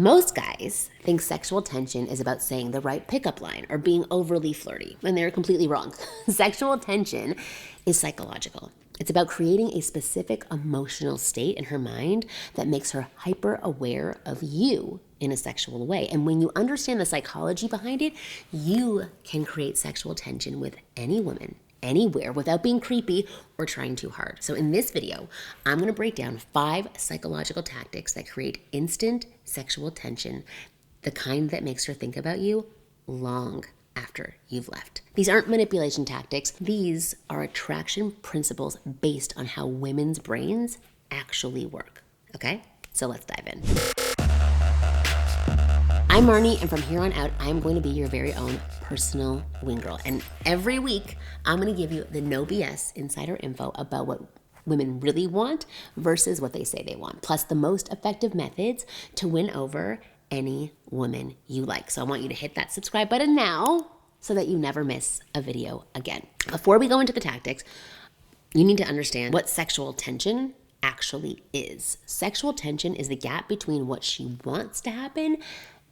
Most guys think sexual tension is about saying the right pickup line or being overly flirty, and they're completely wrong. Sexual tension is psychological. It's about creating a specific emotional state in her mind that makes her hyper aware of you in a sexual way. And when you understand the psychology behind it, you can create sexual tension with any woman, anywhere, without being creepy or trying too hard. So in this video, I'm gonna break down 5 psychological tactics that create instant sexual tension, the kind that makes her think about you long after you've left. These aren't manipulation tactics. These are attraction principles based on how women's brains actually work, okay? So let's dive in. I'm Marni, and from here on out, I'm going to be your very own personal wing girl. And every week, I'm gonna give you the no BS insider info about what women really want versus what they say they want, plus the most effective methods to win over any woman you like. So I want you to hit that subscribe button now so that you never miss a video again. Before we go into the tactics, you need to understand what sexual tension actually is. Sexual tension is the gap between what she wants to happen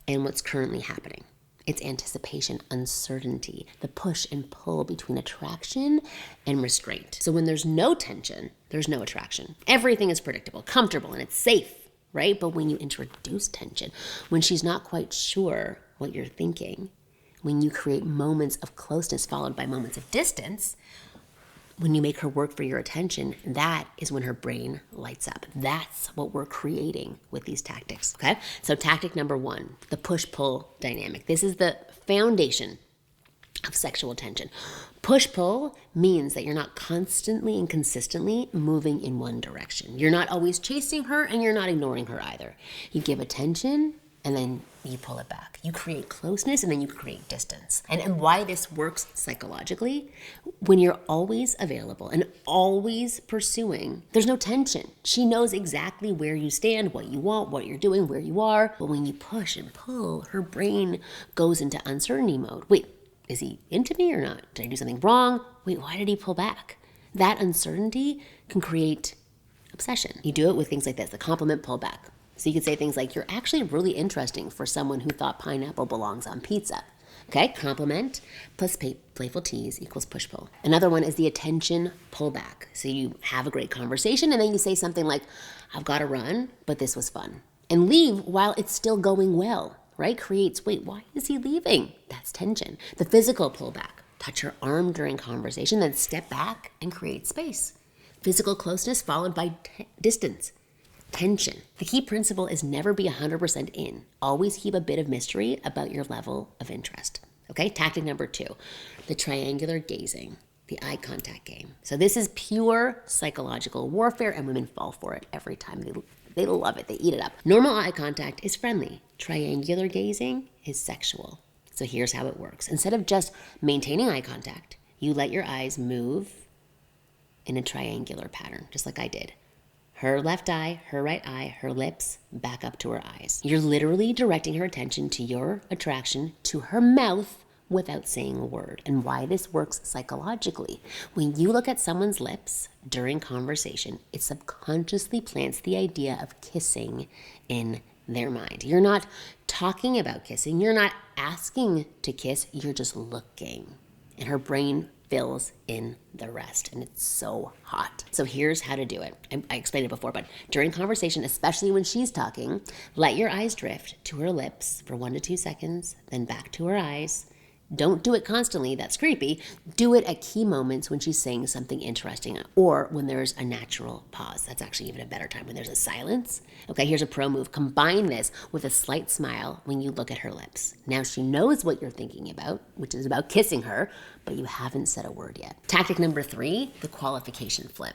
and what's currently happening. It's anticipation, uncertainty, the push and pull between attraction and restraint. So when there's no tension, there's no attraction. Everything is predictable, comfortable, and it's safe, right? But when you introduce tension, when she's not quite sure what you're thinking, when you create moments of closeness followed by moments of distance, when you make her work for your attention, that is when her brain lights up. That's what we're creating with these tactics, okay? So tactic number 1, the push-pull dynamic. This is the foundation of sexual tension. Push-pull means that you're not constantly and consistently moving in one direction. You're not always chasing her and you're not ignoring her either. You give attention and then you pull it back. You create closeness and then you create distance. And why this works psychologically, when you're always available and always pursuing, there's no tension. She knows exactly where you stand, what you want, what you're doing, where you are. But when you push and pull, her brain goes into uncertainty mode. Wait, is he into me or not? Did I do something wrong? Wait, why did he pull back? That uncertainty can create obsession. You do it with things like this, the compliment pullback. So you could say things like, you're actually really interesting for someone who thought pineapple belongs on pizza. Okay, compliment plus playful tease equals push-pull. Another one is the attention pullback. So you have a great conversation and then you say something like, I've got to run, but this was fun. And leave while it's still going well, right? Creates, wait, why is he leaving? That's tension. The physical pullback, touch her arm during conversation, then step back and create space. Physical closeness followed by distance. Tension. The key principle is never be 100% in. Always keep a bit of mystery about your level of interest. Okay, tactic number 2, the triangular gazing, the eye contact game. So this is pure psychological warfare and women fall for it every time. They love it, they eat it up. Normal eye contact is friendly. Triangular gazing is sexual. So here's how it works. Instead of just maintaining eye contact, you let your eyes move in a triangular pattern, just like I did. Her left eye, her right eye, her lips, back up to her eyes. You're literally directing her attention to your attraction to her mouth without saying a word. And why this works psychologically. When you look at someone's lips during conversation, it subconsciously plants the idea of kissing in their mind. You're not talking about kissing. You're not asking to kiss. You're just looking. And her brain fills in the rest, and it's so hot. So here's how to do it. I explained it before, but during conversation, especially when she's talking, let your eyes drift to her lips for 1 to 2 seconds, then back to her eyes. Don't do it constantly, that's creepy. Do it at key moments when she's saying something interesting or when there's a natural pause. That's actually even a better time, when there's a silence. Okay, here's a pro move. Combine this with a slight smile when you look at her lips. Now she knows what you're thinking about, which is about kissing her, but you haven't said a word yet. Tactic number 3, the qualification flip.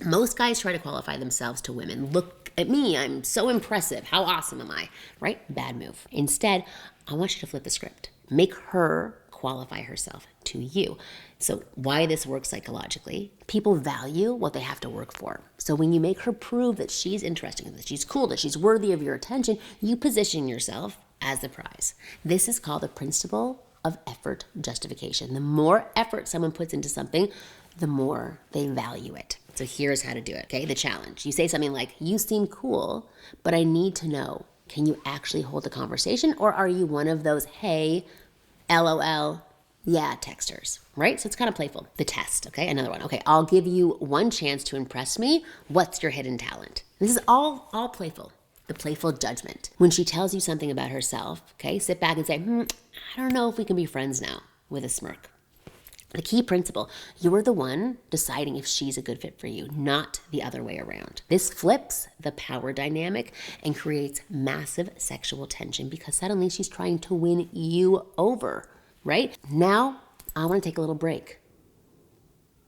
Most guys try to qualify themselves to women. Look at me, I'm so impressive. How awesome am I? Right? Bad move. Instead, I want you to flip the script. Make her qualify herself to you. So why this works psychologically, people value what they have to work for. So when you make her prove that she's interesting, that she's cool, that she's worthy of your attention, you position yourself as the prize. This is called the principle of effort justification. The more effort someone puts into something, the more they value it. So here's how to do it, okay? The challenge. You say something like, you seem cool, but I need to know, Can you actually hold a conversation, or are you one of those, hey, LOL, yeah, texters, right? So it's kind of playful. The test, okay? Another one. Okay, I'll give you one chance to impress me. What's your hidden talent? This is all playful. The playful judgment. When she tells you something about herself, okay, sit back and say, I don't know if we can be friends now, with a smirk. The key principle, you're the one deciding if she's a good fit for you, not the other way around. This flips the power dynamic and creates massive sexual tension because suddenly she's trying to win you over, right? Now, I want to take a little break.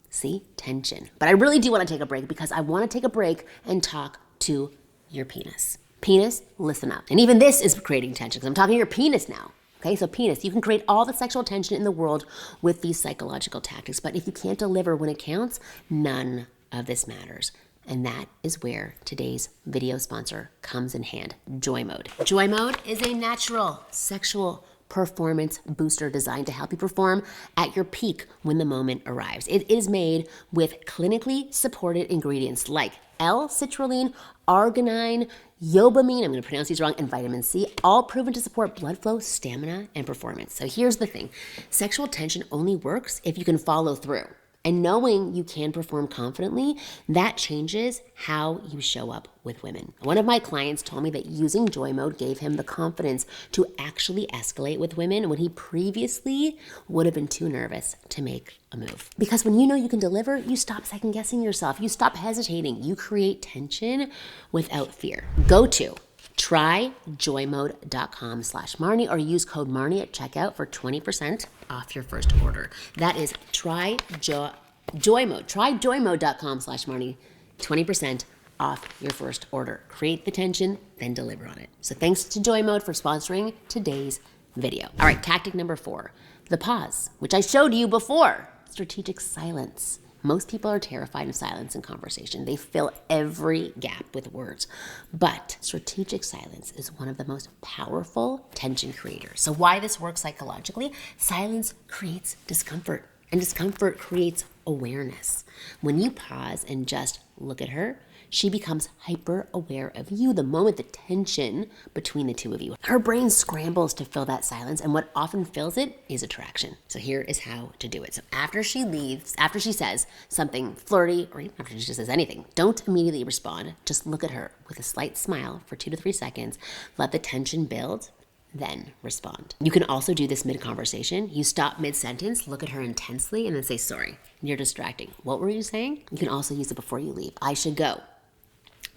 See? Tension. But I really do want to take a break because I want to take a break and talk to your penis. Penis, listen up. And even this is creating tension because I'm talking to your penis now. Okay, so penis, you can create all the sexual tension in the world with these psychological tactics, but if you can't deliver when it counts, none of this matters. And that is where today's video sponsor comes in hand, Joy Mode. Joy Mode is a natural sexual performance booster designed to help you perform at your peak when the moment arrives. It is made with clinically supported ingredients like L-citrulline, arginine, yobamine, I'm going to pronounce these wrong, and vitamin C, all proven to support blood flow, stamina, and performance. So here's the thing. Sexual tension only works if you can follow through. And knowing you can perform confidently, that changes how you show up with women. One of my clients told me that using Joy Mode gave him the confidence to actually escalate with women when he previously would have been too nervous to make a move. Because when you know you can deliver, you stop second guessing yourself. You stop hesitating. You create tension without fear. Go to tryjoymode.com/Marni or use code Marni at checkout for 20% off your first order. That is tryjoymode. Tryjoymode.com/Marni, 20% off your first order. Create the tension, then deliver on it. So thanks to Joy Mode for sponsoring today's video. All right, tactic number 4, the pause, which I showed you before. Strategic silence. Most people are terrified of silence in conversation. They fill every gap with words. But strategic silence is one of the most powerful tension creators. So why this works psychologically? Silence creates discomfort, and discomfort creates awareness. When you pause and just look at her, she becomes hyper aware of you the moment the tension between the two of you. Her brain scrambles to fill that silence, and what often fills it is attraction. So here is how to do it. So after she leaves, after she says something flirty, or even after she just says anything, don't immediately respond. Just look at her with a slight smile for 2 to 3 seconds. Let the tension build, then respond. You can also do this mid-conversation. You stop mid-sentence, look at her intensely, and then say, sorry, you're distracting. What were you saying? You can also use it before you leave. I should go.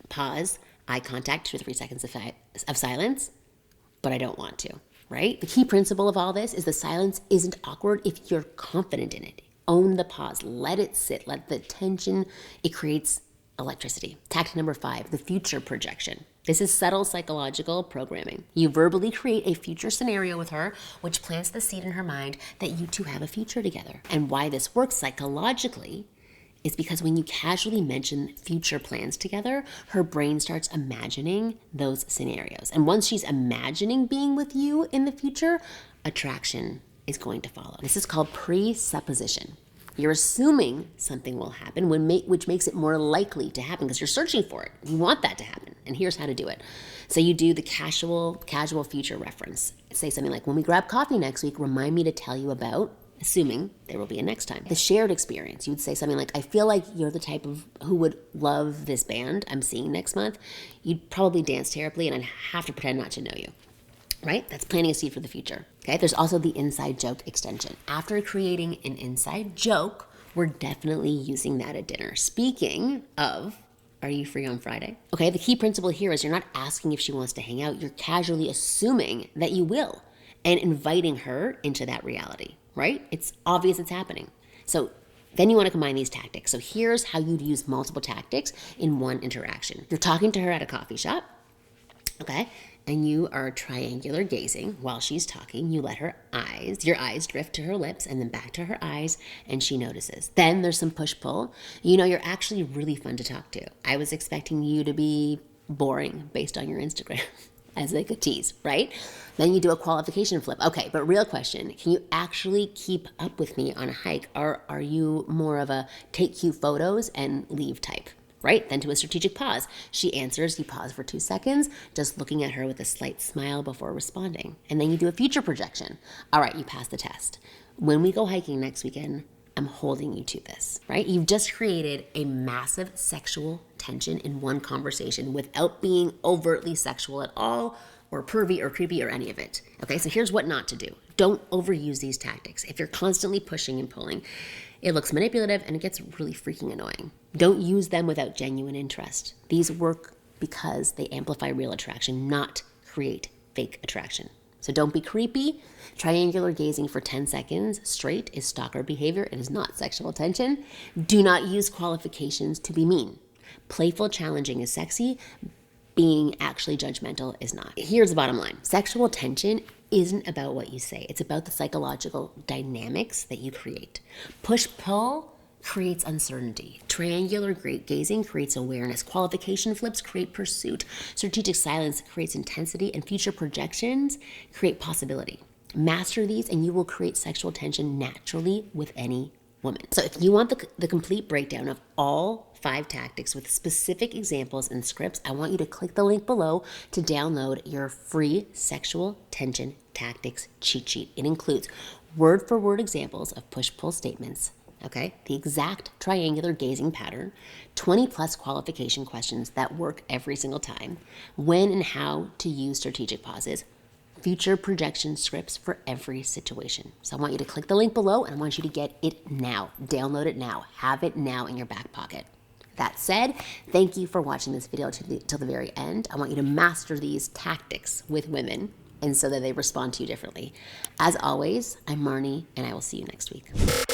Pause, eye contact, 2 to 3 seconds of silence, but I don't want to, right? The key principle of all this is the silence isn't awkward if you're confident in it. Own the pause, let it sit, let the tension, it creates electricity. Tactic number 5, the future projection. This is subtle psychological programming. You verbally create a future scenario with her, which plants the seed in her mind that you two have a future together. And why this works psychologically is because when you casually mention future plans together, her brain starts imagining those scenarios. And once she's imagining being with you in the future, attraction is going to follow. This is called presupposition. You're assuming something will happen, which makes it more likely to happen because you're searching for it. You want that to happen. And here's how to do it. So you do the casual future reference. Say something like, when we grab coffee next week, remind me to tell you about, assuming there will be a next time. The shared experience, you would say something like, I feel like you're the type of who would love this band I'm seeing next month. You'd probably dance terribly and I'd have to pretend not to know you, right? That's planting a seed for the future, okay? There's also the inside joke extension. After creating an inside joke, we're definitely using that at dinner. Speaking of, are you free on Friday? Okay, the key principle here is you're not asking if she wants to hang out. You're casually assuming that you will and inviting her into that reality. Right? It's obvious it's happening. So then you want to combine these tactics. So here's how you'd use multiple tactics in one interaction. You're talking to her at a coffee shop, okay? And you are triangular gazing while she's talking. You let your eyes drift to her lips and then back to her eyes, and she notices. Then there's some push-pull. You know, you're actually really fun to talk to. I was expecting you to be boring based on your Instagram. As like a tease, right? Then you do a qualification flip. Okay, but real question, can you actually keep up with me on a hike? Or are you more of a take cute photos and leave type, right? Then to a strategic pause. She answers, you pause for 2 seconds, just looking at her with a slight smile before responding. And then you do a future projection. All right, you passed the test. When we go hiking next weekend, I'm holding you to this, right? You've just created a massive sexual tension in one conversation without being overtly sexual at all, or pervy or creepy or any of it. Okay, so here's what not to do. Don't overuse these tactics. If you're constantly pushing and pulling, it looks manipulative and it gets really freaking annoying. Don't use them without genuine interest. These work because they amplify real attraction, not create fake attraction. So don't be creepy. Triangular gazing for 10 seconds straight is stalker behavior. It is not sexual tension. Do not use qualifications to be mean. Playful challenging is sexy. Being actually judgmental is not. Here's the bottom line. Sexual tension isn't about what you say. It's about the psychological dynamics that you create. Push-pull creates uncertainty. Triangular gazing creates awareness. Qualification flips create pursuit. Strategic silence creates intensity. And future projections create possibility. Master these and you will create sexual tension naturally with any woman. So if you want the complete breakdown of all 5 tactics with specific examples and scripts, I want you to click the link below to download your free sexual tension tactics cheat sheet. It includes word-for-word examples of push-pull statements, okay, the exact triangular gazing pattern, 20 plus qualification questions that work every single time, when and how to use strategic pauses, future projection scripts for every situation. So I want you to click the link below and I want you to get it now. Download it now. Have it now in your back pocket. That said, thank you for watching this video till the very end. I want you to master these tactics with women and so that they respond to you differently. As always, I'm Marni and I will see you next week.